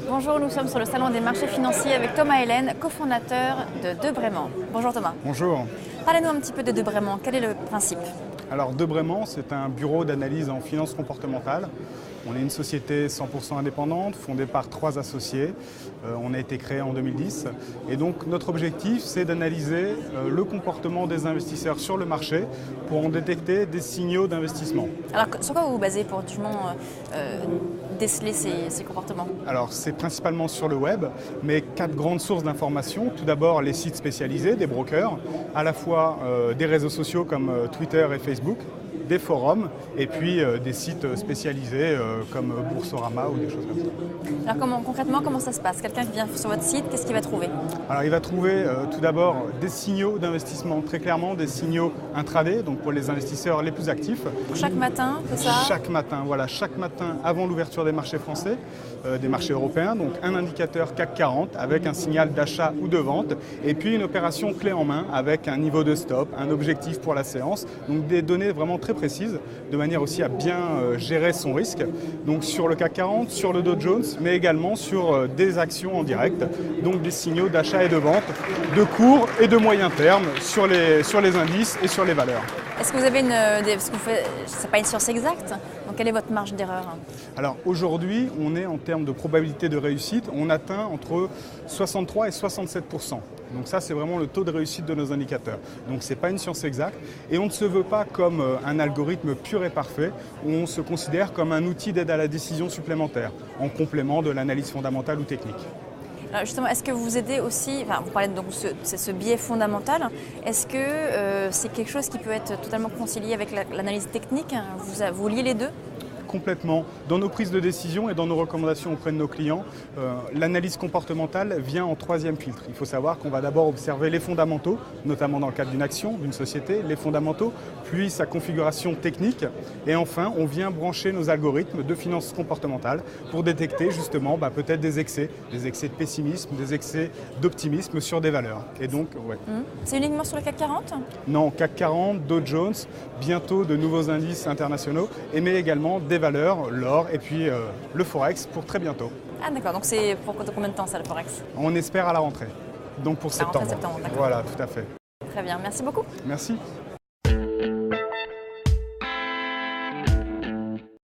Bonjour, nous sommes sur le salon des marchés financiers avec Thomas Hélène, cofondateur de Debraiement. Bonjour Thomas. Bonjour. Parlez-nous un petit peu de Debraiement, quel est le principe? Alors Debraiement, c'est un bureau d'analyse en finance comportementale. On est une société 100% indépendante, fondée par 3 associés. On a été créé en 2010. Et donc notre objectif, c'est d'analyser le comportement des investisseurs sur le marché pour en détecter des signaux d'investissement. Alors sur quoi vous vous basez pour justement déceler ces comportements? Alors c'est principalement sur le web, mais 4 grandes sources d'informations. Tout d'abord les sites spécialisés, des brokers, à la fois des réseaux sociaux comme Twitter et Facebook, des forums et puis des sites spécialisés comme Boursorama ou des choses comme ça. Alors concrètement, comment ça se passe? Quelqu'un qui vient sur votre site, qu'est-ce qu'il va trouver? Alors il va trouver tout d'abord des signaux d'investissement, très clairement des signaux intraday, donc pour les investisseurs les plus actifs. Chaque matin, c'est ça? Chaque matin, voilà, chaque matin avant l'ouverture des marchés français, des marchés européens, donc un indicateur CAC 40 avec un signal d'achat ou de vente et puis une opération clé en main avec un niveau de stop, un objectif pour la séance, donc des données vraiment très précises, de manière aussi à bien gérer son risque. Donc sur le CAC 40, sur le Dow Jones, mais également sur des actions en direct, donc des signaux d'achat et de vente, de court et de moyen terme sur les indices et sur les valeurs. Est-ce que vous avez c'est pas une science exacte, donc quelle est votre marge d'erreur? Alors aujourd'hui, on est en termes de probabilité de réussite, on atteint entre 63 et 67%. Donc ça, c'est vraiment le taux de réussite de nos indicateurs. Donc ce n'est pas une science exacte et on ne se veut pas comme un algorithme pur et parfait, on se considère comme un outil d'aide à la décision supplémentaire, en complément de l'analyse fondamentale ou technique. Alors justement, est-ce que vous aidez aussi, vous parlez donc c'est ce biais fondamental, est-ce que c'est quelque chose qui peut être totalement concilié avec l'analyse technique? Vous liez les deux? Complètement. Dans nos prises de décision et dans nos recommandations auprès de nos clients, l'analyse comportementale vient en 3e filtre. Il faut savoir qu'on va d'abord observer les fondamentaux, notamment dans le cadre d'une action, d'une société, les fondamentaux, puis sa configuration technique. Et enfin, on vient brancher nos algorithmes de finance comportementale pour détecter justement peut-être des excès de pessimisme, des excès d'optimisme sur des valeurs. Et donc, ouais. C'est uniquement sur le CAC 40? Non, CAC 40, Dow Jones, bientôt de nouveaux indices internationaux, mais également des valeurs, l'or et puis le Forex pour très bientôt. Ah d'accord, donc c'est pour combien de temps ça le Forex? On espère à la rentrée, donc pour septembre. Rentrée septembre, d'accord. Voilà, tout à fait. Très bien, merci beaucoup. Merci.